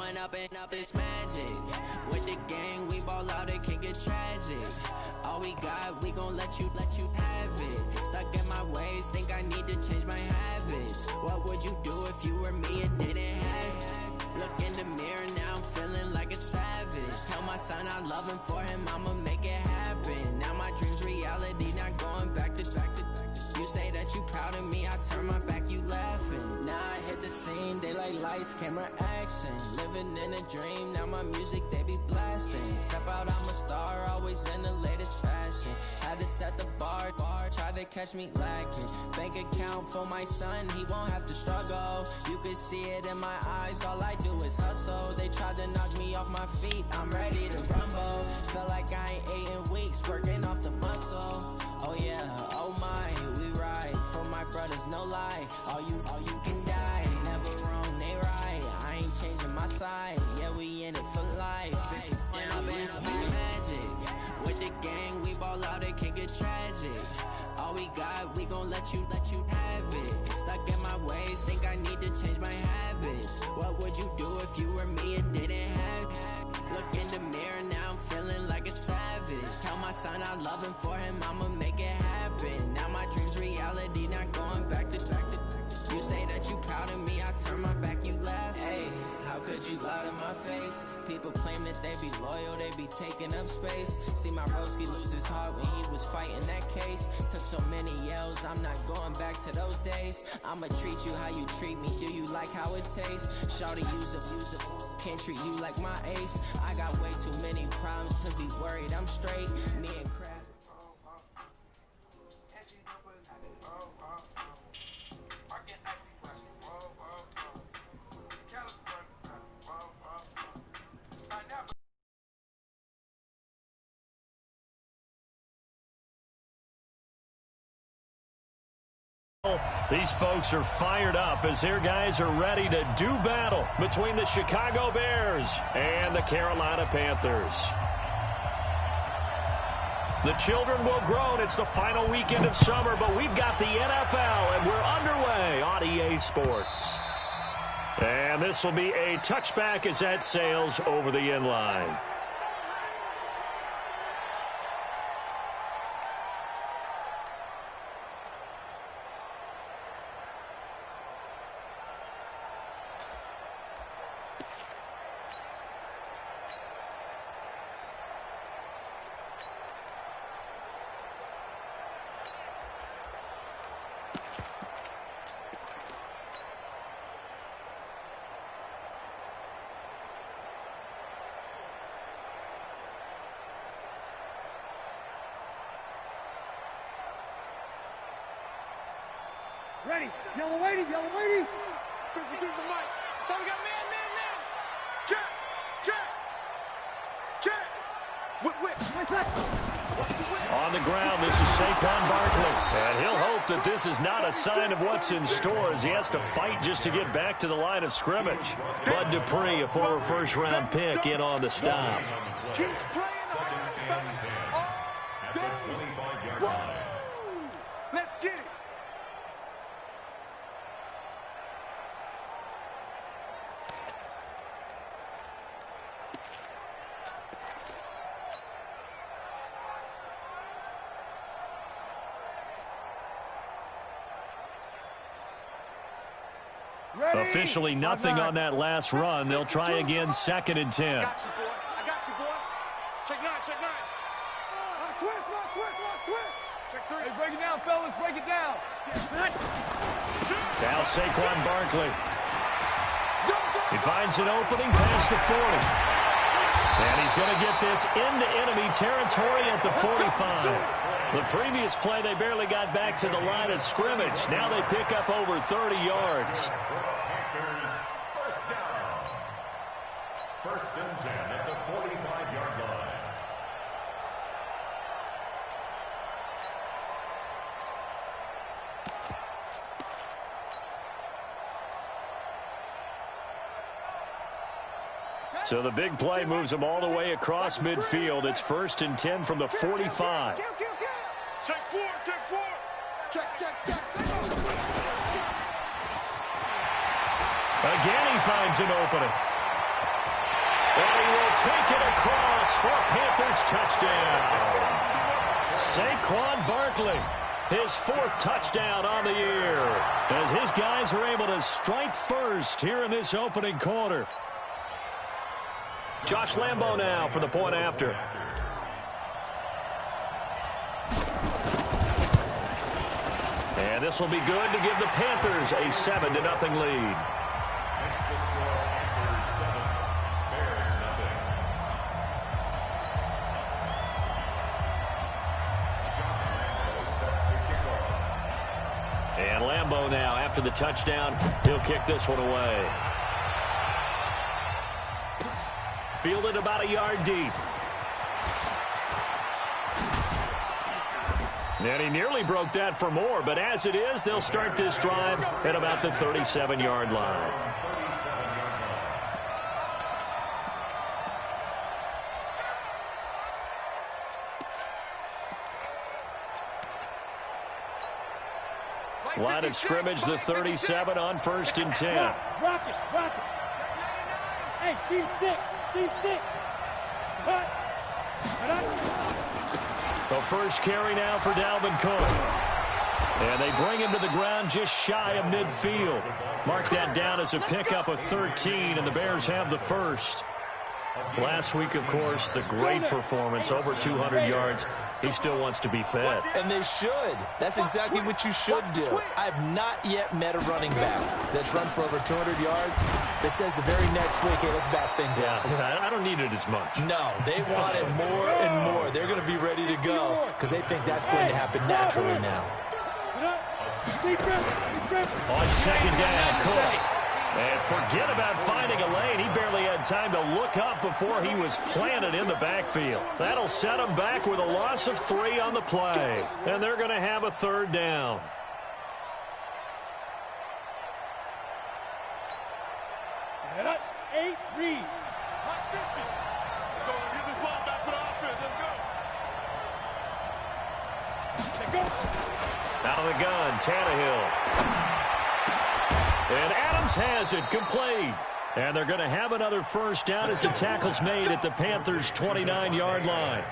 Growing up this magic. With the gang, we ball out, it can get tragic. All we got, we gon' let you have it. Stuck in my ways, think I need to change my habits. What would you do if you were me and didn't have it? Look in the mirror, now I'm feeling like a savage. Tell my son I love him, for him I'ma make it happen. Now my dream's reality, not going back to. You say that you proud of me, I turn my back, you laughing. Now I hit the scene, they like lights, camera, action. Living in a dream, now my music, they be blasting. Step out, I'm a star, always in the latest fashion. Had to set the bar, try to catch me lacking. Bank account for my son, he won't have to struggle. You can see it in my eyes, all I do is hustle. They tried to knock me off my feet, I'm ready to rumble. Feel like I ain't ate in weeks, working off the muscle. Oh yeah, oh my, we ride for my brothers, no lie. All you can die, never wrong, they right. I ain't changing my side, yeah, we in it for life. And I've been up this magic. With the gang, we ball out, it can get tragic. All we got, we gon' let you have it. Stuck in my ways, think I need to change my habits. What would you do if you were me and didn't have it? Look in the mirror, now I'm feeling like a savage. Tell my son I love him, for him I'ma make it happen. Now my dream's reality, not going back to. You say that you proud of me, I turn my back, you laugh. Hey, how could you lie to my face? People claim that they be loyal, they be taking up space. See my broski lose his heart when he was fighting that case. Took so many yells, I'm not going back to those days. I'ma treat you how you treat me, do you like how it tastes? Shawty use up, can't treat you like my ace. I got way too many problems to be worried, I'm straight. Me and crap. These folks are fired up as their guys are ready to do battle between the Chicago Bears and the Carolina Panthers. The children will groan. It's the final weekend of summer, but we've got the NFL, and we're underway on EA Sports. And this will be a touchback as that sails over the end line. Ready, yellow waiting. Choose the mic. So we got man. Check. Whip. On the ground, this is Saquon Barkley. And he'll hope that this is not a sign of what's in store as he has to fight just to get back to the line of scrimmage. Bud Dupree, a former first-round pick, in on the stop. Keep playing all day. Let's get it. Officially nothing on that last run. They'll try again, 2nd and 10. I got you, boy. Check nine. Switch. Check 3. Hey, break it down, fellas. Break it down. Now Saquon Barkley. He finds an opening past the 40. And he's going to get this into enemy territory at the 45. The previous play, they barely got back to the line of scrimmage. Now they pick up over 30 yards. First and 10 at the 45-yard line. So the big play moves them all the way across midfield. It's 1st and 10 from the 45. Check 4. Check. Again, he finds an opening. And he will take it across for a Panthers touchdown. Saquon Barkley, his 4th touchdown on the year, as his guys are able to strike first here in this opening quarter. Josh Lambo now for the point after. And this will be good to give the Panthers a 7-0 lead. And Lambo now, after the touchdown, he'll kick this one away. Fielded about a yard deep. And he nearly broke that for more, but as it is, they'll start this drive at about the 37-yard line. Line of scrimmage, the 37 on 1st and 10. Rock it. Hey, team 6. Cut. The first carry now for Dalvin Cook. And they bring him to the ground just shy of midfield. Mark that down as a pickup of 13, and the Bears have the first. Last week, of course, the great performance, over 200 yards. He still wants to be fed. And they should. That's exactly what you should do. I've not yet met a running back that's run for over 200 yards that says the very next week, hey, let's back things up. Yeah, I don't need it as much. No, they want it more and more. They're going to be ready to go because they think that's going to happen naturally now. On 2nd down, Cook. And forget about finding a lane. He barely had time to look up before he was planted in the backfield. That'll set him back with a loss of 3 on the play. And they're going to have a 3rd down. Set up. 8, read. Let's get this ball back for the offense. Let's go. Out of the gun, Tannehill. And Adams has it complete. And they're going to have another first down as the tackle's made at the Panthers' 29-yard line.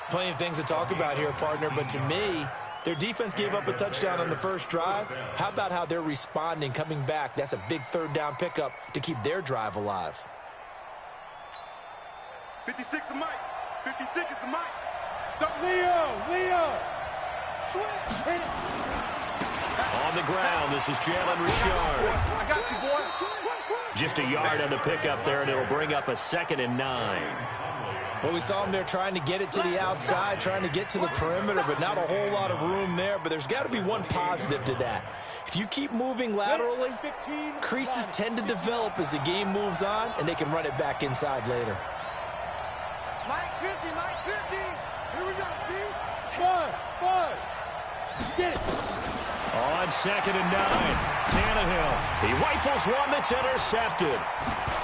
Plenty of things to talk about here, partner, but to me, their defense gave up a touchdown on the first drive. How about how they're responding, coming back? That's a big 3rd down pickup to keep their drive alive. 56 is Mike. 56 is the Mike. Leo. Switch. On the ground, this is Jalen Richard. I got you, boy. Just a yard on the pickup there, and it'll bring up a 2nd and 9. Well, we saw them there trying to get it to the outside, trying to get to the perimeter, but not a whole lot of room there. But there's got to be one positive to that. If you keep moving laterally, creases tend to develop as the game moves on, and they can run it back inside later. Mike 50. Here we go, team. 5. Get it. On 2nd and 9, Tannehill. He rifles one that's intercepted.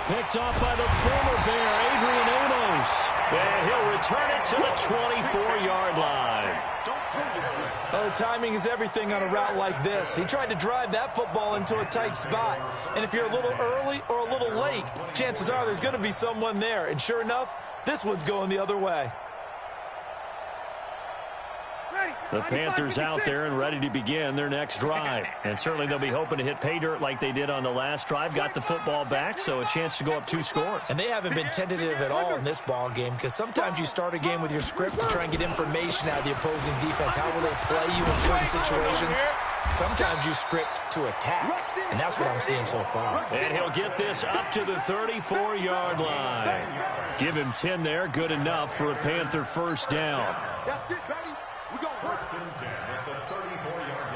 Picked off by the former Bear, Adrian Amos. And he'll return it to the 24-yard line. Oh, timing is everything on a route like this. He tried to drive that football into a tight spot. And if you're a little early or a little late, chances are there's going to be someone there. And sure enough, this one's going the other way. The Panthers out there and ready to begin their next drive. And certainly they'll be hoping to hit pay dirt like they did on the last drive. Got the football back, so a chance to go up 2 scores. And they haven't been tentative at all in this ball game because sometimes you start a game with your script to try and get information out of the opposing defense. How will they play you in certain situations? Sometimes you script to attack, and that's what I'm seeing so far. And he'll get this up to the 34-yard line. Give him 10 there, good enough for a Panther first down. That's it, baby. We go 1st and 10 at the 34-yard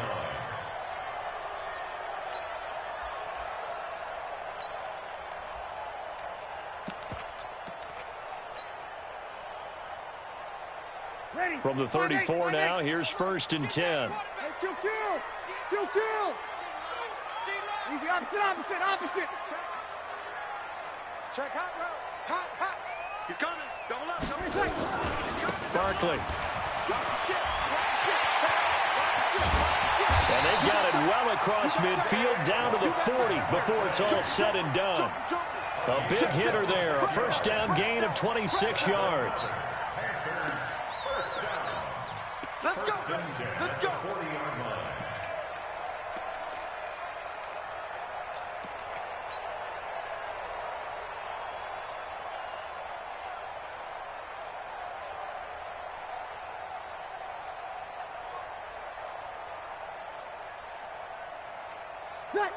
line. From the 34 now, here's 1st and 10. Hey, kill. Easy, opposite. Check hot route. Hot. He's coming. Double up. Barkley. And they've got it well across midfield down to the 40 before it's all said and done. A big hitter there. A first down gain of 26 yards. Let's go. Let's go.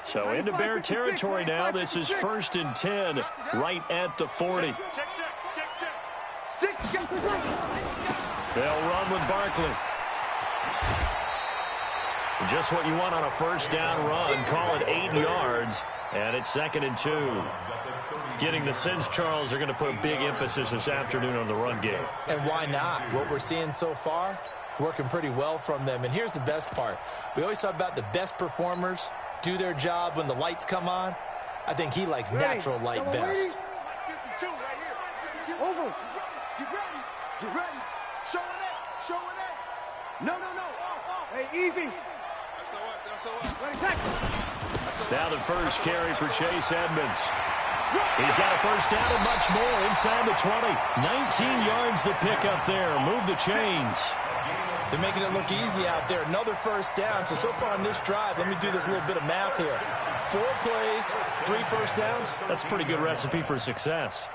So into Bear territory now. This is 1st and 10, right at the 40. They'll run with Barkley. Just what you want on a first down run. Call it 8 yards, and it's 2nd and 2. Getting the sense, Charles, are going to put a big emphasis this afternoon on the run game. And why not? What we're seeing so far, it's working pretty well from them. And here's the best part. We always talk about the best performers do their job when the lights come on. I think he likes natural light best. Over. Get ready. Get ready. Showing that. Showing that. No. Hey, easy. Now the first carry for Chase Edmonds. He's got a first down and much more inside the 20. 19 yards to pick up there. Move the chains. They're making it look easy out there. Another first down. So far on this drive, let me do this little bit of math here. 4 plays, 3 first downs. That's a pretty good recipe for success.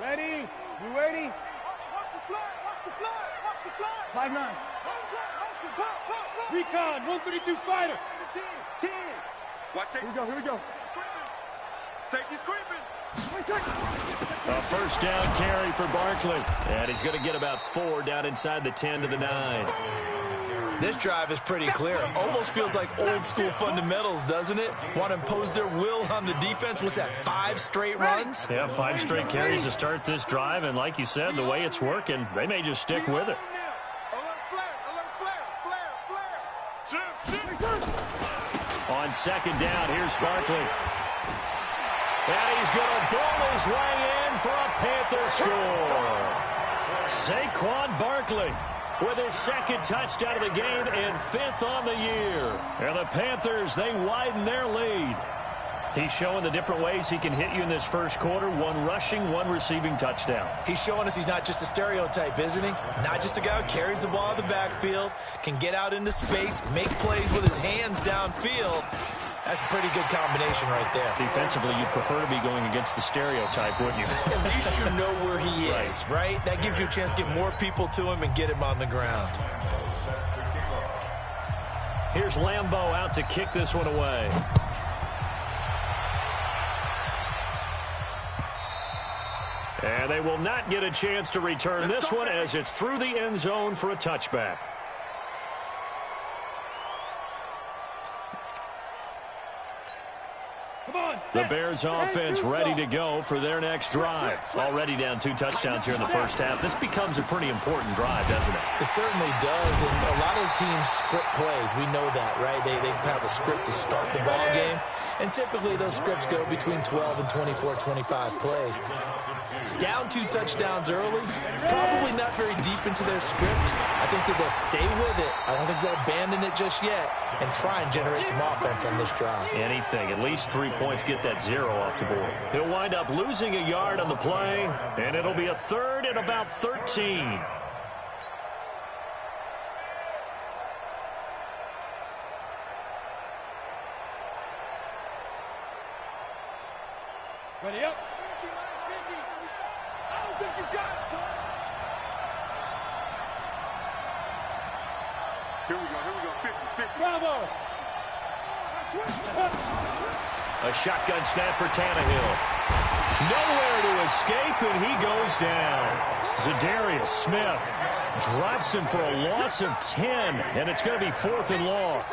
Ready? You ready? Watch the fly. Watch the fly. Watch the fly. 5-9. Recon, 132 fighter. 10. Watch safety. Here we go. Safety's creeping. A first down carry for Barkley. And he's going to get about 4 down inside the 10 to the 9. This drive is pretty clear. Almost feels like old school fundamentals, doesn't it? Want to impose their will on the defense. What's that, 5 straight runs? Yeah, 5 straight carries to start this drive. And like you said, the way it's working, they may just stick with it. On 2nd down, here's Barkley. And he's going to bowl his way in for a Panther score. Saquon Barkley with his 2nd touchdown of the game and 5th on the year. And the Panthers, they widen their lead. He's showing the different ways he can hit you in this first quarter. 1 rushing, 1 receiving touchdown. He's showing us he's not just a stereotype, isn't he? Not just a guy who carries the ball in the backfield, can get out into space, make plays with his hands downfield. That's a pretty good combination right there. Defensively, you'd prefer to be going against the stereotype, wouldn't you? At least you know where he is, right? That gives you a chance to get more people to him and get him on the ground. Here's Lambeau out to kick this one away. And they will not get a chance to return this one as it's through the end zone for a touchback. The Bears offense ready to go for their next drive. Already down 2 touchdowns here in the first half. This becomes a pretty important drive, doesn't it? It certainly does, and a lot of the teams script plays. We know that, right? They have a script to start the ball game, and typically those scripts go between 12 and 24, 25 plays. Down 2 touchdowns early, probably not very deep into their script. I think that they'll stay with it. I don't think they'll abandon it just yet and try and generate some offense on this drive. Anything. At least 3 points, get that 0 off the board. He'll wind up losing a yard on the play, and it'll be a 3rd and about 13. Ready up. 50. I don't think you got it, son. Here we go. 50. Bravo. A shotgun snap for Tannehill. Nowhere to escape, and he goes down. Zadarius Smith drops him for a loss of 10, and it's going to be 4th and long.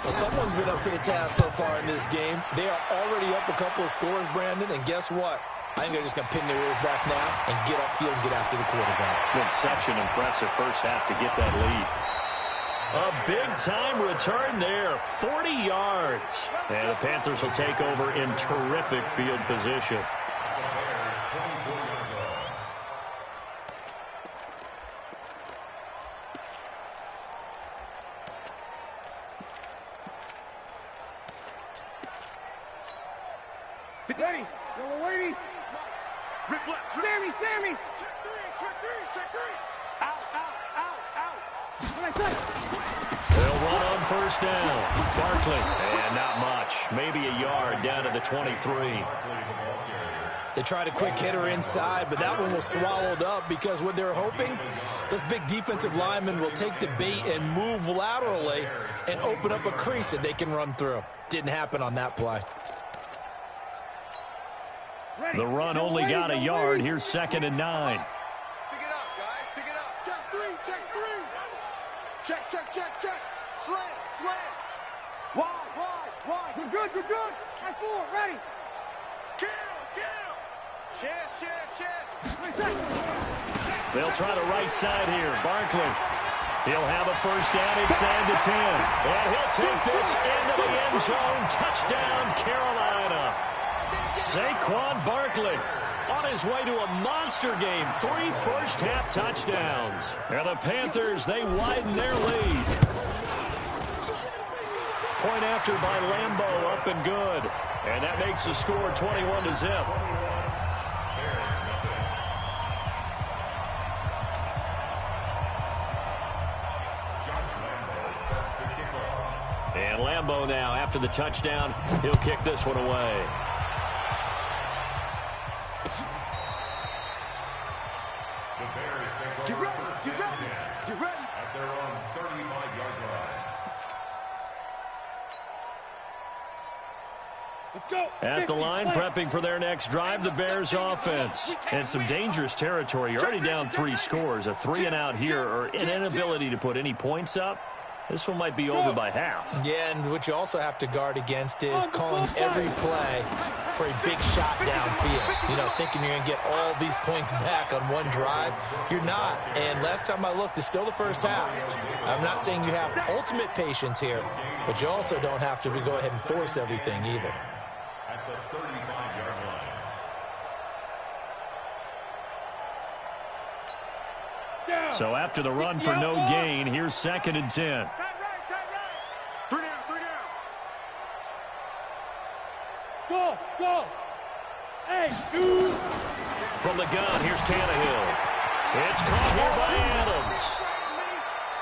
Well, someone's been up to the task so far in this game. They are already up a couple of scores, Brandon, and guess what? I think they're just going to pin their ears back now and get upfield and get after the quarterback. Been such an impressive first half to get that lead. A big-time return there, 40 yards. And the Panthers will take over in terrific field position. Ready. We're waiting. Sammy. Check three. Out. What I say? They'll run on first down. Barkley, and not much. Maybe a yard down to the 23. They tried a quick hitter inside, but that one was swallowed up because what they're hoping, those big defensive linemen will take the bait and move laterally and open up a crease that they can run through. Didn't happen on that play. The run only got a yard. Here's 2nd and 9. Pick it up, guys. Pick it up. Check three. Check. Slam. Wide. We're good. High forward. Ready. Kill. Chance. They'll try the right side here. Barkley. He'll have a first down inside the 10. And he'll take this into the end zone. Touchdown, Carolina. Saquon Barkley on his way to a monster game. 3 first-half touchdowns. And the Panthers, they widen their lead. Point after by Lambeau, up and good. And that makes the score 21-0. And Lambeau now, after the touchdown, he'll kick this one away. Get ready. At their own 35-yard line. Let's go. At the line, prepping for their next drive, the Bears offense. And some dangerous territory. You're already down 3 scores. A 3-and-out here, or an inability to put any points up. This one might be over by half. Yeah, and what you also have to guard against is calling every play for a big shot downfield. You know, thinking you're going to get all these points back on one drive. You're not. And last time I looked, it's still the first half. I'm not saying you have ultimate patience here, but you also don't have to go ahead and force everything either. At the 35-yard line. So after the run for no gain, here's 2nd and 10. Tight right. Three down. Go. Hey, shoot. From the gun, here's Tannehill. It's caught here by Adams.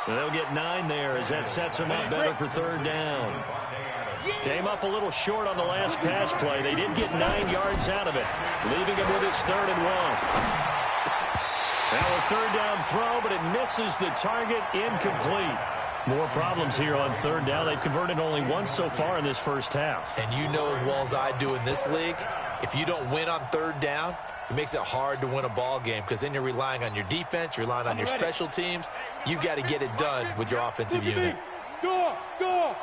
They'll get 9 there as that sets them up better for 3rd down. Came up a little short on the last pass play. They did get 9 yards out of it, leaving him with his 3rd and 1. Now a 3rd down throw, but it misses the target, incomplete. More problems here on 3rd down. They've converted only once so far in this first half. And you know as well as I do in this league, if you don't win on 3rd down, it makes it hard to win a ball game because then you're relying on your defense, you're relying on your special teams. You've got to get it done with your offensive unit. Go. You got to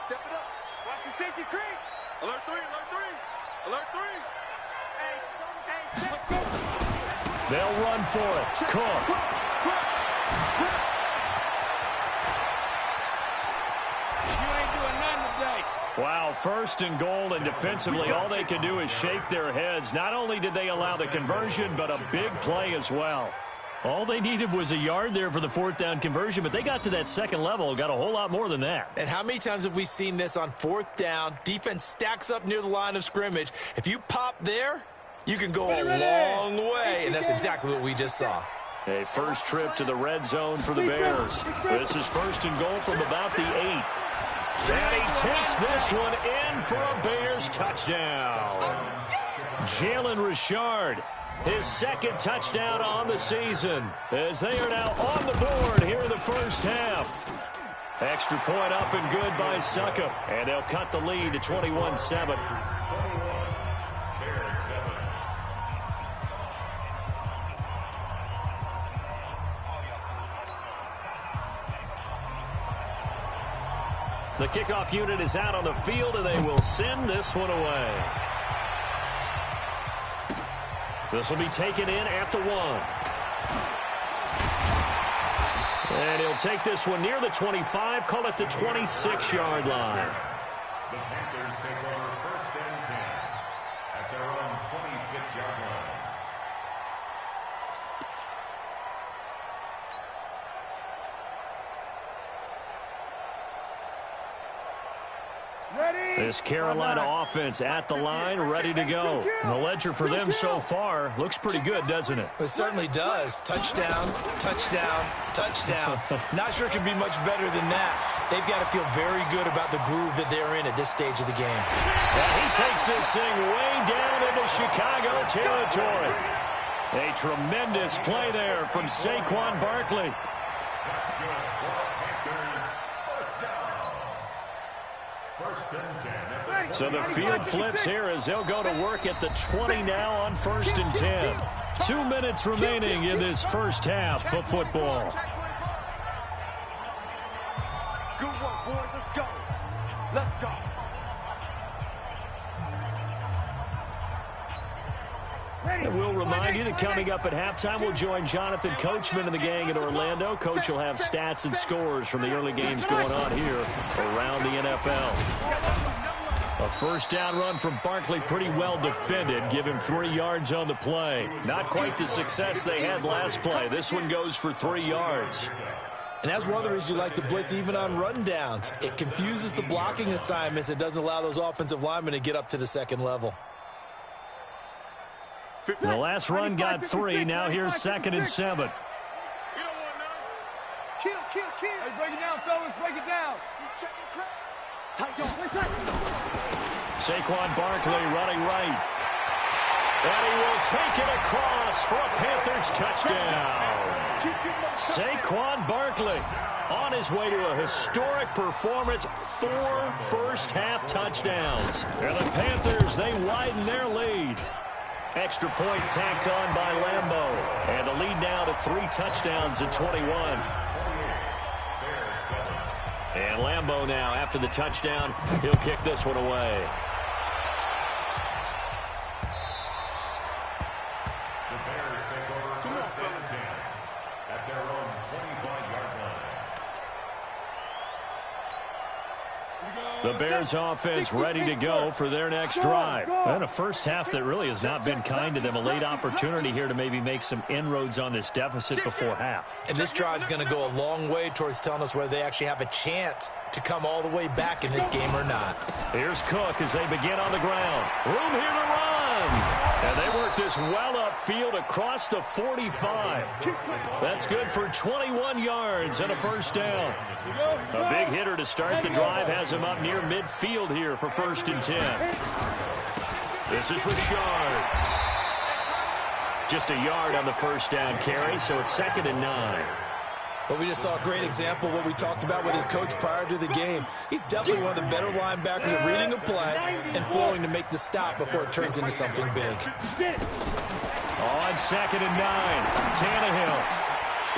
step it up. Watch the safety creep. Alert 3. They'll run for it. Cook. Wow, 1st and goal, and defensively all they can do is shake their heads. Not only did they allow the conversion, but a big play as well. All they needed was a yard there for the 4th down conversion, but they got to that 2nd level, got a whole lot more than that. And how many times have we seen this on 4th down? Defense stacks up near the line of scrimmage. If you pop there, you can go a long way, and that's exactly what we just saw. A first trip to the red zone for the Bears. This is 1st and goal from about the 8. And he takes this one in for a Bears touchdown. Jalen Richard, his 2nd touchdown on the season, as they are now on the board here in the first half. Extra point up and good by Suckup, and they'll cut the lead to 21-7. The kickoff unit is out on the field, and they will send this one away. This will be taken in at the 1. And he'll take this one near the 25, call it the 26-yard line. The Panthers take over 1st and 10 at their own 26-yard line. This Carolina offense at the line, ready to go. The ledger for them so far looks pretty good, doesn't it? It certainly does. Touchdown, touchdown, touchdown. Not sure it can be much better than that. They've got to feel very good about the groove that they're in at this stage of the game. And he takes this thing way down into Chicago territory. A tremendous play there from Saquon Barkley. That's good for the Panthers. First down. 1st and 10. So the field flips here as they'll go to work at the 20 now on 1st and 10. 2 minutes remaining in this first half of football. Good work, boys. Let's go. Let's go. And we'll remind you that coming up at halftime, we'll join Jonathan Coachman and the gang in Orlando. Coach will have stats and scores from the early games going on here around the NFL. A first down run from Barkley, pretty well defended. Give him 3 yards on the play. Not quite the success they had last play. This one goes for 3 yards. And that's one of the reasons you like to blitz even on rundowns. It confuses the blocking assignments. It doesn't allow those offensive linemen to get up to the second level. The last run got 3. Now here's 2nd and 7. Kill. Hey, break it down, fellas. Break it down. He's checking crap. Tight, yo. Saquon Barkley running right. And he will take it across for a Panthers touchdown. Saquon Barkley on his way to a historic performance. 4 first-half touchdowns. And the Panthers, they widen their lead. Extra point tacked on by Lambeau. And the lead now to 3 touchdowns at 21. And Lambeau now, after the touchdown, he'll kick this one away. The Bears take over 1st and 10 at their own 25-yard line. The Bears offense ready to go for their next drive. And a first half that really has not been kind to them. A late opportunity here to maybe make some inroads on this deficit before half. And this drive's going to go a long way towards telling us whether they actually have a chance to come all the way back in this game or not. Here's Cook as they begin on the ground. Room here to run. And they work this well upfield across the 45. That's good for 21 yards and a first down. A big hitter to start the drive has him up near midfield here for 1st and 10. This is Richard. Just a yard on the first down carry, so it's 2nd and 9. But we just saw a great example of what we talked about with his coach prior to the game. He's definitely one of the better linebackers at reading a play and flowing to make the stop before it turns into something big. On 2nd and 9, Tannehill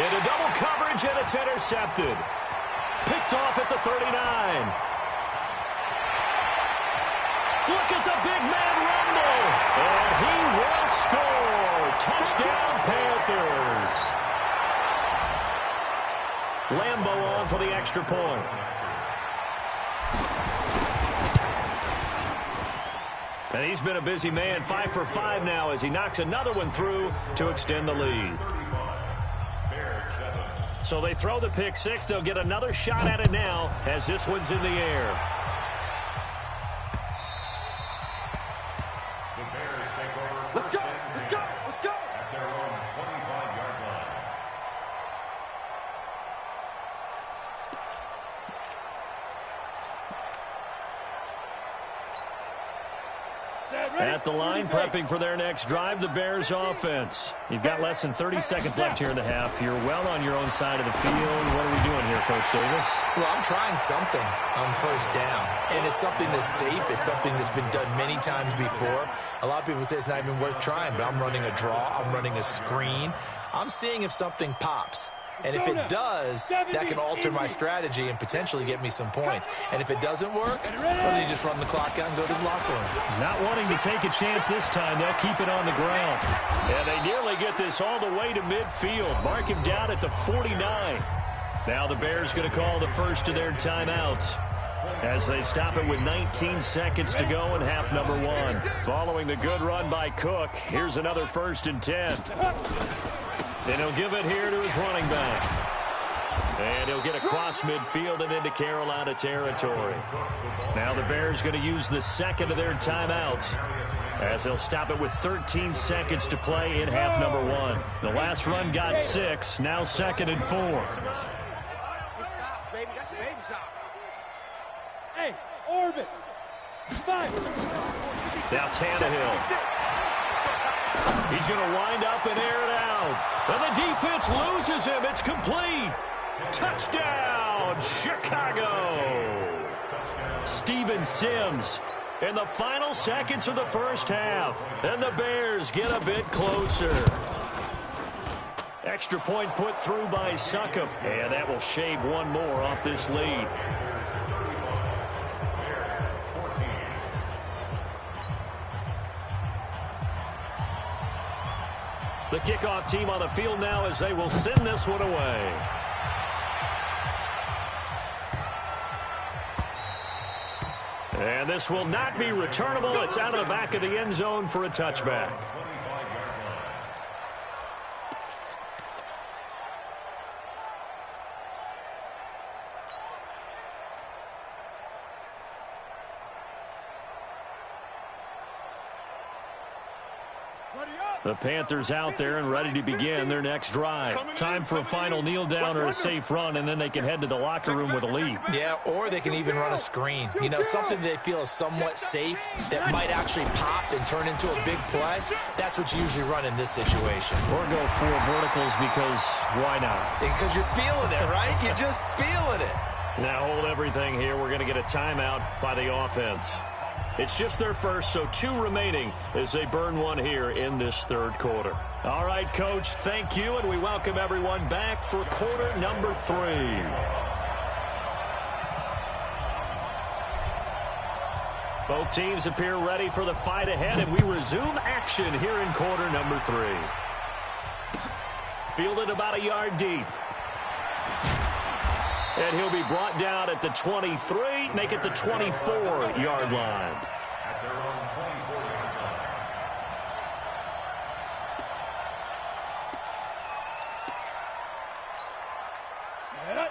into double coverage, and it's intercepted. Picked off at the 39. Look at the big man rumble. And he will score. Touchdown, Panthers. Lambeau on for the extra point. And he's been a busy man, 5 for 5 now as he knocks another one through to extend the lead. So they throw the pick 6. They'll get another shot at it now as this one's in the air. The Bears take over. Let's go. Let's go. Let's go. At their own 25-yard line. At the line, prepping for their next drive, the Bears offense. You've got less than 30 seconds left here in the half. You're well on your own side of the field. What are we doing here, Coach Davis? Well, I'm trying something on first down. And it's something that's safe. It's something that's been done many times before. A lot of people say it's not even worth trying, but I'm running a draw. I'm running a screen. I'm seeing if something pops. And if it does, that can alter my strategy and potentially get me some points. And if it doesn't work, well, then you just run the clock out and go to the locker room. Not wanting to take a chance this time, they'll keep it on the ground. And they nearly get this all the way to midfield. Mark him down at the 49. Now the Bears going to call the first of their timeouts as they stop it with 19 seconds to go in half number 1. Following the good run by Cook, here's another 1st and 10. And he'll give it here to his running back. And he'll get across midfield and into Carolina territory. Now the Bears going to use the second of their timeouts as they'll stop it with 13 seconds to play in half number 1. The last run got 6, now 2nd and 4. Baby, that's a baby sock. Hey, orbit. Now Tannehill. He's going to wind up and air it out. And the defense loses him. It's complete. Touchdown, Chicago. Steven Sims in the final seconds of the first half. And the Bears get a bit closer. Extra point put through by Succop. And that will shave one more off this lead. The kickoff team on the field now as they will send this one away. And this will not be returnable. It's out of the back of the end zone for a touchback. The Panthers out there and ready to begin their next drive. Time for a final kneel down or a safe run, and then they can head to the locker room with a lead. Yeah, or they can even run a screen. You know, something they feel is somewhat safe that might actually pop and turn into a big play. That's what you usually run in this situation. Or go 4 verticals because why not? Because you're feeling it, right? You're just feeling it. Now hold everything here. We're going to get a timeout by the offense. It's just their first, so 2 remaining as they burn one here in this third quarter. All right, Coach, thank you, and we welcome everyone back for quarter number 3. Both teams appear ready for the fight ahead, and we resume action here in quarter number 3. Fielded about a yard deep. And he'll be brought down at the 23, make it the 24-yard line.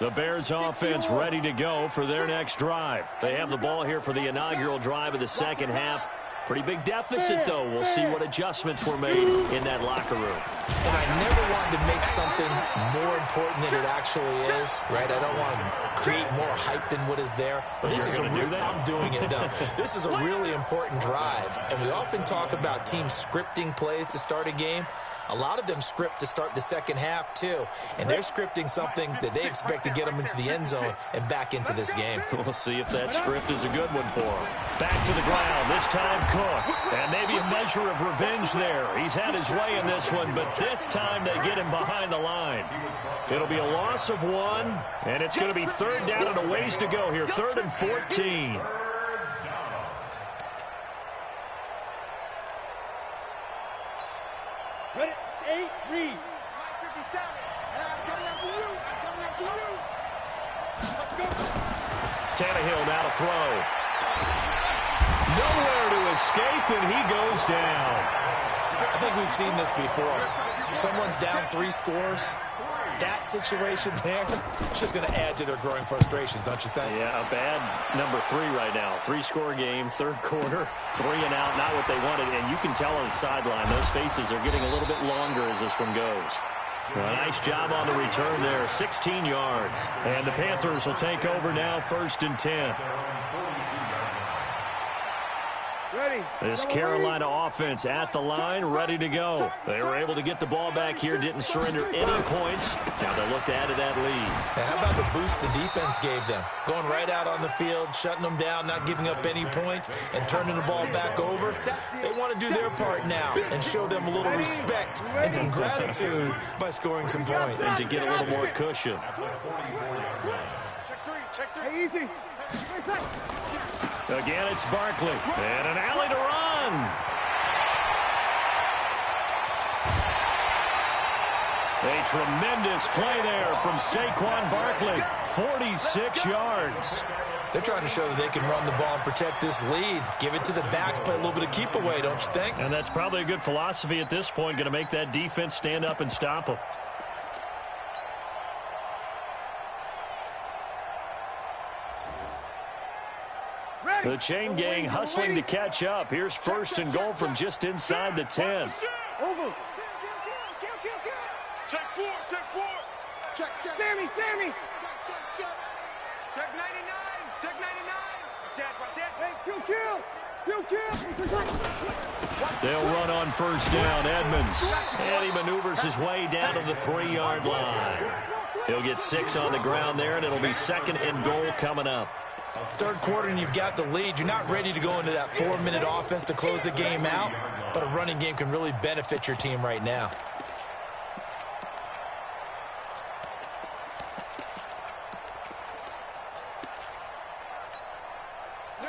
The Bears offense ready to go for their next drive. They have the ball here for the inaugural drive of the second half. Pretty big deficit, though. We'll see what adjustments were made in that locker room. And I never wanted to make something more important than it actually is, right? I don't want to create more hype than what is there. But this is I'm doing it now. This is a really important drive. And we often talk about teams scripting plays to start a game. A lot of them script to start the second half, too. And they're scripting something that they expect to get them into the end zone and back into this game. We'll see if that script is a good one for him. Back to the ground, this time Cook. And maybe a measure of revenge there. He's had his way in this one, but this time they get him behind the line. It'll be a loss of 1, and it's going to be 3rd down and a ways to go here. 3rd and 14. Ready? 8, read. 57. I'm coming after you. I'm coming after you. Let's go. Tannehill now to throw. Nowhere to escape, and he goes down. I think we've seen this before. Someone's down 3 scores. That situation there, it's just going to add to their growing frustrations, don't you think? Yeah, a bad number 3 right now. 3-score game, third quarter, 3 and out, not what they wanted. And you can tell on the sideline, those faces are getting a little bit longer as this one goes. Well, nice job on the return there, 16 yards. And the Panthers will take over now, 1st and 10. Ready. This Carolina offense at the line, ready to go. They were able to get the ball back here, didn't surrender any points. Now they'll look to add to that lead. Now, how about the boost the defense gave them? Going right out on the field, shutting them down, not giving up any points, and turning the ball back over. They want to do their part now and show them a little respect and some gratitude by scoring some points. And to get a little more cushion. Check 3. Hey, easy. Again, it's Barkley. And an alley to run. A tremendous play there from Saquon Barkley. 46 yards. They're trying to show that they can run the ball and protect this lead. Give it to the backs, play a little bit of keep away, don't you think? And that's probably a good philosophy at this point, going to make that defense stand up and stop them. The chain gang hustling to catch up. Here's first and goal from just inside the 10. Over. Check 4, check 4. Check. Sammy. Check. Check 99. Check 99. Hey, kill. They'll run on first down. Edmonds. And he maneuvers his way down to the 3-yard line. He'll get 6 on the ground there, and it'll be second and goal coming up. Third quarter and you've got the lead. You're not ready to go into that 4-minute offense to close the game out, but a running game can really benefit your team right now.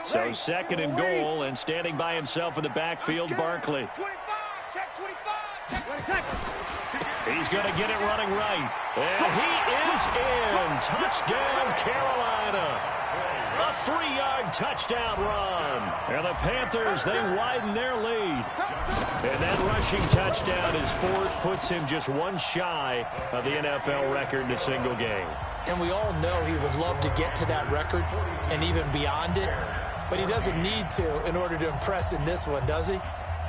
So second and goal, and standing by himself in the backfield, Barkley. 25, check 25. He's going to get it running right. And he is in. Touchdown, Carolina. A 3-yard touchdown run. And the Panthers, they widen their lead. And that rushing touchdown is fourth, puts him just one shy of the NFL record in a single game. And we all know he would love to get to that record and even beyond it, but he doesn't need to in order to impress in this one, does he?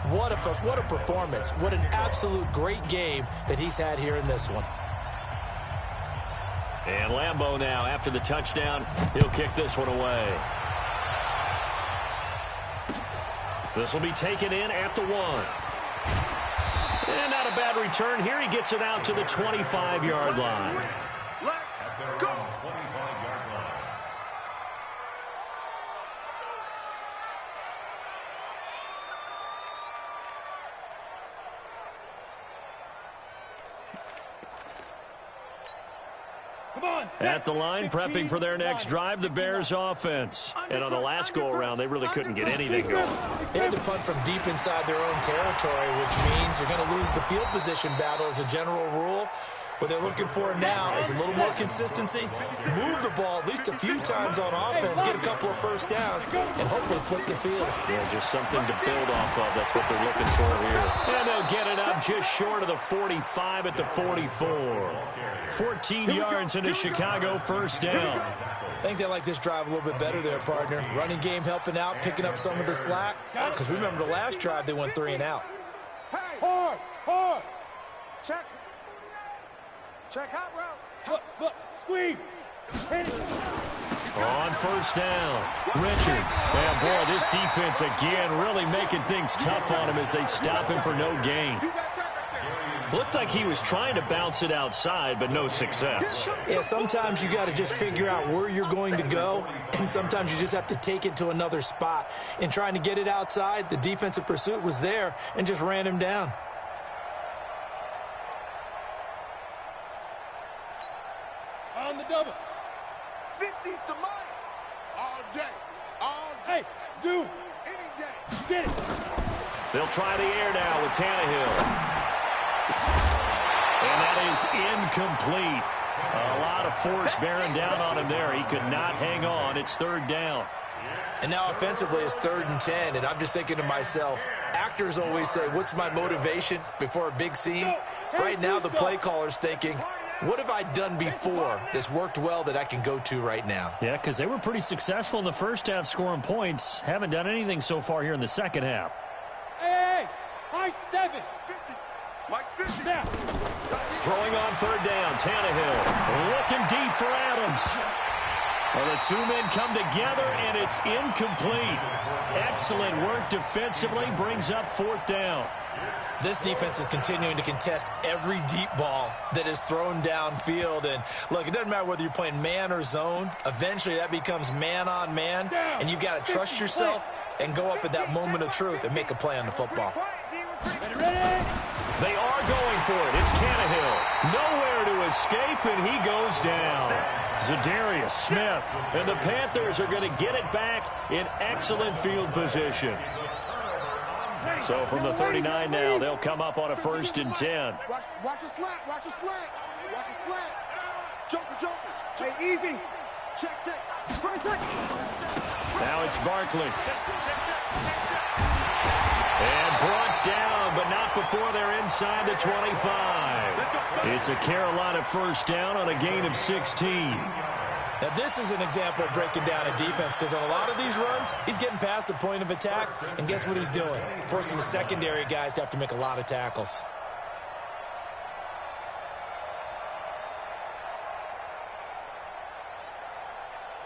What a performance. What an absolute great game that he's had here in this one. And Lambeau now, after the touchdown, he'll kick this one away. This will be taken in at the 1. And not a bad return. Here he gets it out to the 25-yard line. Let's go. 25-yard line. At the line, prepping for their next drive, the Bears offense. And on the last go-around, they really couldn't get anything going. They had to punt from deep inside their own territory, which means you're going to lose the field position battle as a general rule. What they're looking for now is a little more consistency, move the ball at least a few times on offense, get a couple of first downs, and hopefully flip the field. Yeah, just something to build off of. That's what they're looking for here. And they'll get it up just short of the 45 at the 44. 14 yards into Chicago, first down. I think they like this drive a little bit better there, partner. Running game helping out, picking up some of the slack. Because remember the last drive, they went 3 and out. Hey, hard. Check. Check hot route. Look, squeeze. On first down, Richard. And boy, this defense again really making things tough on him as they stop him for no gain. Looked like he was trying to bounce it outside, but no success. Yeah, sometimes you got to just figure out where you're going to go, and sometimes you just have to take it to another spot. In trying to get it outside, the defensive pursuit was there and just ran him down. On the double. 50's the mine. All day. Hey, zoom. Any day. Get it. They'll try the air now with Tannehill. And that is incomplete. A lot of force bearing down on him there. He could not hang on. It's third down. And now offensively it's 3rd and 10, and I'm just thinking to myself, actors always say, what's my motivation before a big scene? Right now the play caller's thinking, what have I done before that's worked well that I can go to right now? Yeah, because they were pretty successful in the first half scoring points. Haven't done anything so far here in the second half. Hey, high 7. 50. Mike's 50. Now. Throwing on third down, Tannehill looking deep for Adams. Well, the two men come together, and it's incomplete. Excellent work defensively, brings up 4th down. This defense is continuing to contest every deep ball that is thrown downfield. And, look, it doesn't matter whether you're playing man or zone. Eventually, that becomes man-on-man, and you've got to trust yourself and go up at that moment of truth and make a play on the football. Ready? They are going for it. It's Tannehill. Nowhere to escape, and he goes down. Zadarius Smith. And the Panthers are going to get it back in excellent field position. So from the 39 now, they'll come up on a 1st and 10. Watch a slant. Watch a slant. Watch a slant. Joker. Hey, easy. Check. Now it's Barkley. And brought down, but not before they're inside the 25. It's a Carolina 1st down on a gain of 16. Now, this is an example of breaking down a defense, because on a lot of these runs, he's getting past the point of attack, and guess what he's doing? Forcing the secondary guys to have to make a lot of tackles.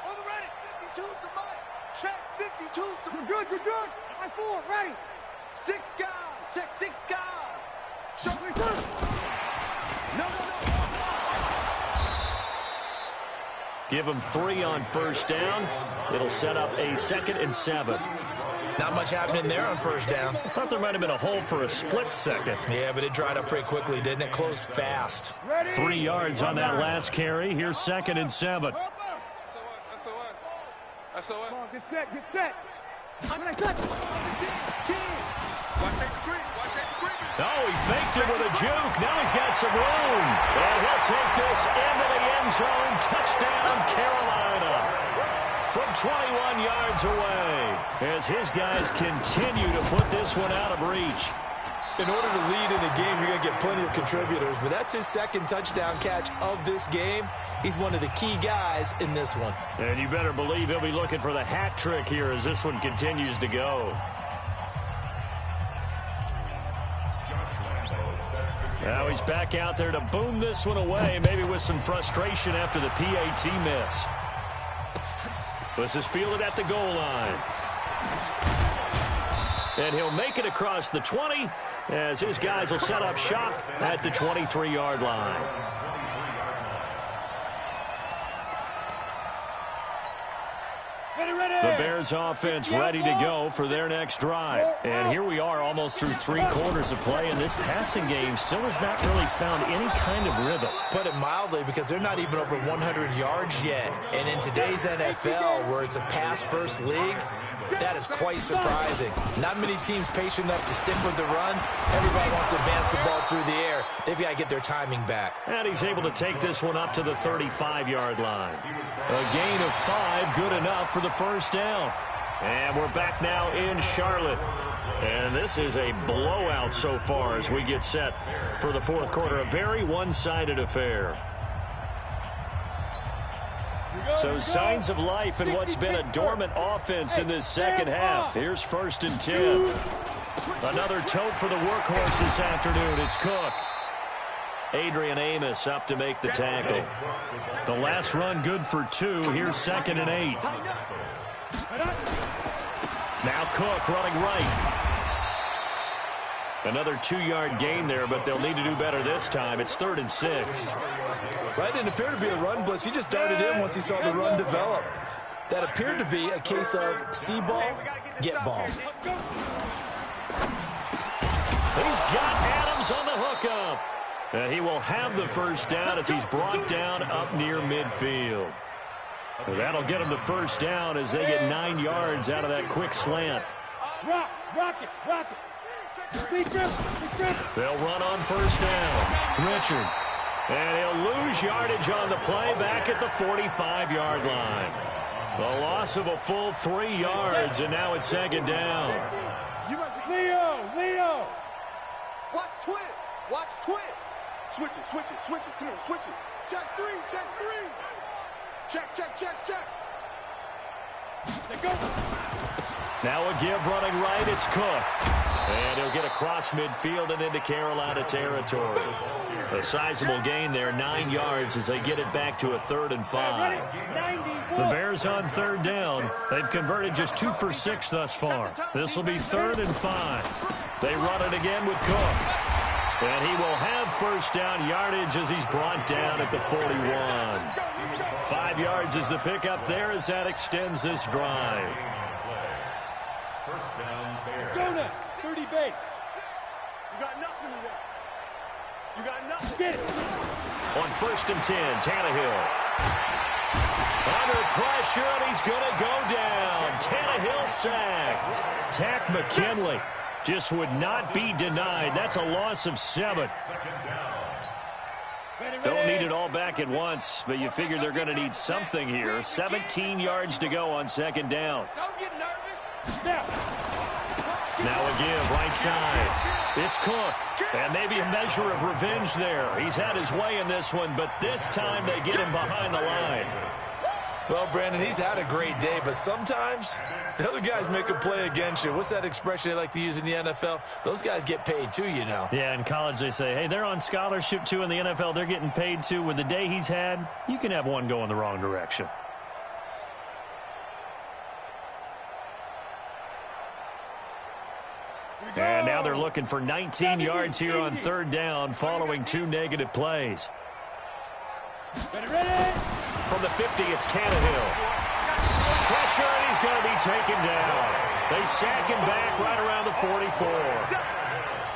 On the ready. 52's the mic. Check. 52's the mic. You're good. I-4, ready. 6 guard. Check 6 guard. Show me first. No. Give them 3 on 1st down. It'll set up a 2nd and 7. Not much happening there on 1st down. I thought there might have been a hole for a split second. Yeah, but it dried up pretty quickly, didn't it? Closed fast. 3 yards on that last carry. Here's 2nd and 7. SOS. Come on, get set. I'm gonna cut. Oh, he faked it with a juke. Now he's got some room. And he'll take this into the end zone. Touchdown, Carolina. From 21 yards away. As his guys continue to put this one out of reach. In order to lead in a game, you're going to get plenty of contributors, but that's his 2nd touchdown catch of this game. He's one of the key guys in this one. And you better believe he'll be looking for the hat trick here as this one continues to go. Now he's back out there to boom this one away, maybe with some frustration after the PAT miss. This is fielded at the goal line. And he'll make it across the 20 as his guys will set up shop at the 23-yard line. The Bears offense ready to go for their next drive. And here we are almost through 3 quarters of play, and this passing game still has not really found any kind of rhythm. Put it mildly, because they're not even over 100 yards yet. And in today's NFL, where it's a pass-first league, that is quite surprising. Not many teams patient enough to stick with the run. Everybody wants to advance the ball through the air. They've got to get their timing back. And he's able to take this one up to the 35-yard line. A gain of 5, good enough for the 1st down. And we're back now in Charlotte. And this is a blowout so far as we get set for the 4th quarter. A very one-sided affair. So signs of life in what's been a dormant offense in this 2nd half. Here's 1st and 10. Another tote for the workhorse this afternoon. It's Cook. Adrian Amos up to make the tackle. The last run good for 2. Here's 2nd and 8. Now Cook running right. Another 2-yard gain there, but they'll need to do better this time. It's 3rd and 6. That didn't appear to be a run blitz. He just darted in once he saw the run develop. That appeared to be a case of see ball, get ball. He's got Adams on the hookup. And he will have the 1st down as he's brought down up near midfield. That'll get him the 1st down as they get 9 yards out of that quick slant. Rock it. They'll run on 1st down. Richard. And he'll lose yardage on the play back at the 45-yard line. The loss of a full 3 yards, and now it's 2nd down. Leo. Watch twins. Switch it. Come on, switch it. Check 3. Check. Let go. Now a give running right, it's Cook. And he'll get across midfield and into Carolina territory. A sizable gain there, 9 yards as they get it back to a 3rd and 5. The Bears on 3rd down. They've converted just 2 for 6 thus far. This will be 3rd and 5. They run it again with Cook. And he will have 1st down yardage as he's brought down at the 41. 5 yards is the pickup there as that extends this drive. Jonas, 30 base. You got nothing to that. You got nothing. Get it. On 1st and 10, Tannehill. Under pressure, and he's going to go down. Tannehill sacked. Tack McKinley. just would not be denied. That's a loss of 7. Don't need it all back at once, but you figure they're going to need something here. 17 yards to go on 2nd down. Don't get nervous. Now a give, right side. It's Cook, and maybe a measure of revenge there. He's had his way in this one, but this time they get him behind the line. Well, Brandon, he's had a great day, but sometimes the other guys make a play against you. What's that expression they like to use in the NFL? Those guys get paid too, you know. Yeah, in college they say, hey, they're on scholarship too. In the NFL, they're getting paid too. With the day he's had, you can have one go in the wrong direction. And now they're looking for 19 yards here on 3rd down following 2 negative plays. From the 50, it's Tannehill. Pressure, and he's going to be taken down. They sack him back right around the 44.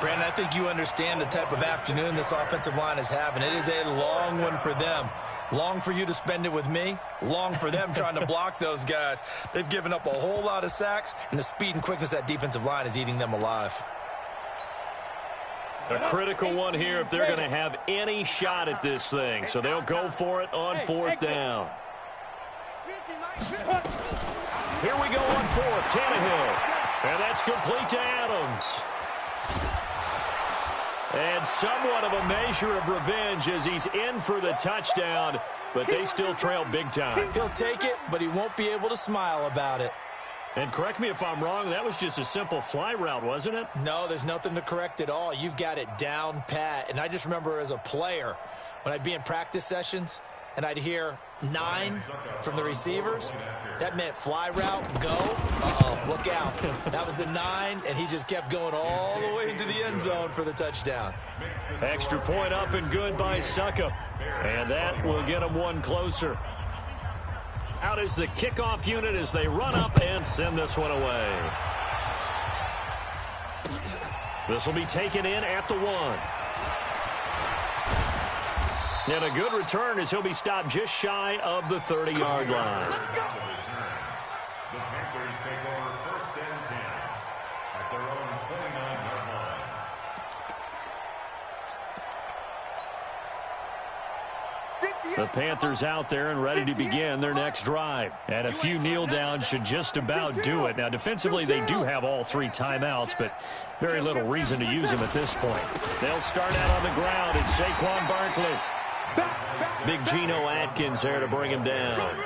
Brandon, I think you understand the type of afternoon this offensive line is having. It is a long one for them. Long for you to spend it with me. Long for them trying to block those guys. They've given up a whole lot of sacks, and the speed and quickness of that defensive line is eating them alive. A critical one here if they're going to have any shot at this thing. So they'll go for it on 4th down. Here we go on 4th. Tannehill. And that's complete to Adams. And somewhat of a measure of revenge as he's in for the touchdown, but they still trail big time. He'll take it, but he won't be able to smile about it. And correct me if I'm wrong, that was just a simple fly route, wasn't it? No, there's nothing to correct at all. You've got it down pat. And I just remember as a player, when I'd be in practice sessions and I'd hear 9 from the receivers, that meant fly route, go. Uh-oh, look out. That was the 9, and he just kept going all the way into the end zone for the touchdown. Extra point up and good by Succop. And that will get him one closer. Out is the kickoff unit as they run up and send this one away. This will be taken in at the 1. And a good return as he'll be stopped just shy of the 30-yard line. The Panthers take over 1st and 10 at their own 29-yard line. The Panthers out there and ready to begin their next drive. And a few kneel downs should just about do it. Now, defensively, they do have all 3 timeouts, but very little reason to use them at this point. They'll start out on the ground. It's Saquon Barkley. Big Geno Atkins there to bring him down.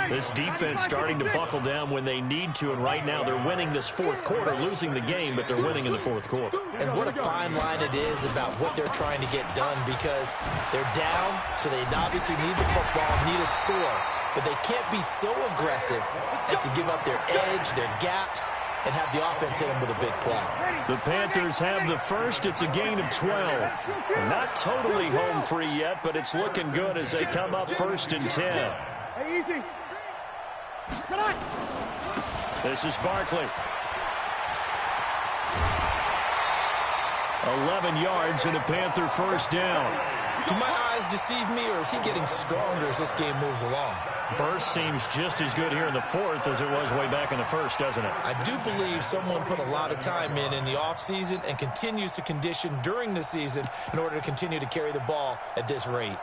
This defense starting to buckle down when they need to, and right now they're winning this 4th quarter, losing the game, but they're winning in the 4th quarter. And what a fine line it is about what they're trying to get done, because they're down, so they obviously need the football, need a score, but they can't be so aggressive as to give up their edge, their gaps, and have the offense hit them with a big play. The Panthers have the first. It's a gain of 12. Not totally home free yet, but it's looking good as they come up 1st and 10. Hey, easy. This is Barkley. 11 yards and a Panther 1st down. Do my eyes deceive me, or is he getting stronger as this game moves along? Burst seems just as good here in the 4th as it was way back in the 1st, doesn't it? I do believe someone put a lot of time in the offseason and continues to condition during the season in order to continue to carry the ball at this rate.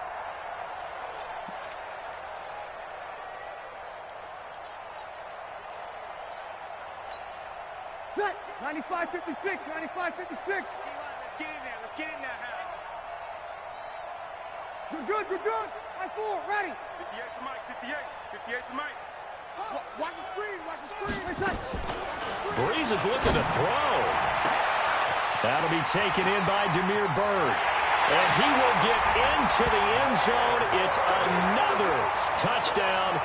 Set. 95-56, 95-56. Let's get in there. Let's get in there. You're good. You're good. High 4, ready. 58 to Mike. 58 to Mike. Watch the screen. Watch the screen. Breeze is looking to throw. That'll be taken in by Damiere Byrd. And he will get into the end zone. It's another touchdown.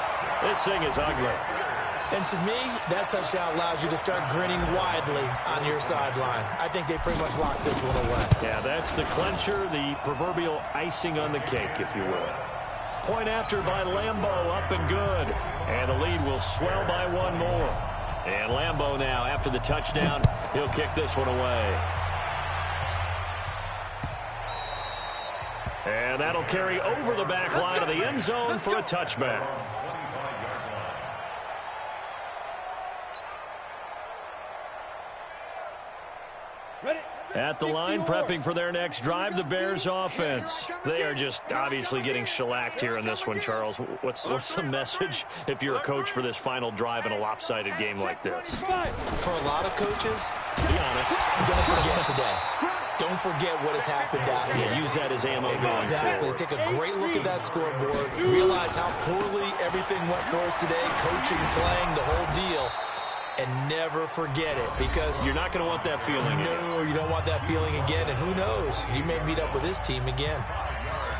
This thing is ugly. And to me, that touchdown allows you to start grinning widely on your sideline. I think they pretty much locked this one away. Yeah, that's the clincher, the proverbial icing on the cake, if you will. Point after by Lambeau, up and good. And the lead will swell by 1 more. And Lambeau now, after the touchdown, he'll kick this one away. And that'll carry over the back line of the end zone for a touchback. At the line, prepping for their next drive, the Bears offense. They are just obviously getting shellacked here in this one, Charles. What's the message if you're a coach for this final drive in a lopsided game like this? For a lot of coaches, be honest, don't forget today. Don't forget what has happened out here. Use that as ammo. Exactly. Take a great look at that scoreboard. Realize how poorly everything went for us today, coaching, playing, the whole deal. And never forget it, because you're not going to want that feeling. No, you don't want that feeling again. And who knows? You may meet up with this team again.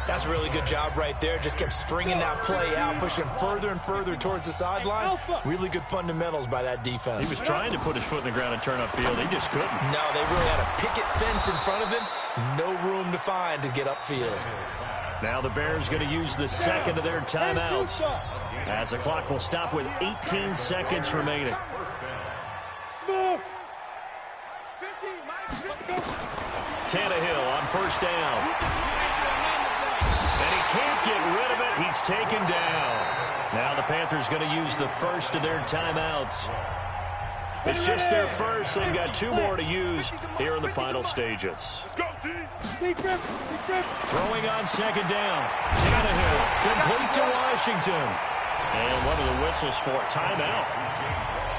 That's a really good job right there. Just kept stringing that play out, pushing further and further towards the sideline. Really good fundamentals by that defense. He was trying to put his foot in the ground and turn upfield. He just couldn't. No, they really had a picket fence in front of him. No room to find to get upfield. Now the Bears going to use the second of their timeouts, as the clock will stop with 18 seconds remaining. Tannehill on first down. And he can't get rid of it. He's taken down. Now the Panthers going to use the first of their timeouts. It's just their first. They've got 2 more to use here in the final stages. Throwing on second down. Tannehill complete to Washington. And what are the whistles for? Timeout.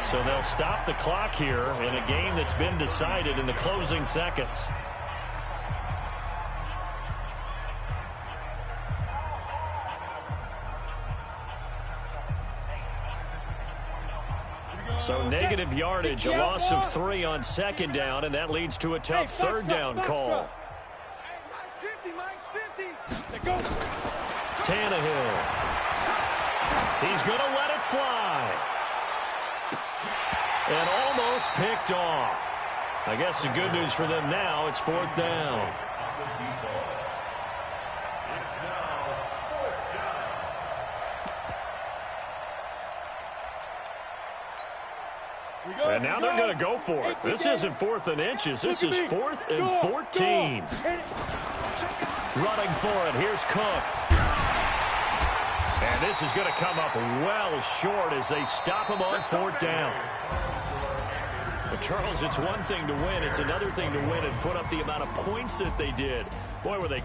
So they'll stop the clock here in a game that's been decided in the closing seconds. So negative yardage, a loss of 3 on second down, and that leads to a tough third down call. Tannehill. He's going to let it fly. And almost picked off. I guess the good news for them now, it's 4th down. And now they're going to go for it. This isn't 4th and inches. This is 4th and 14. Running for it. Here's Cook. And this is going to come up well short as they stop him on 4th down. But Charles, it's one thing to win. It's another thing to win and put up the amount of points that they did. Boy, were they...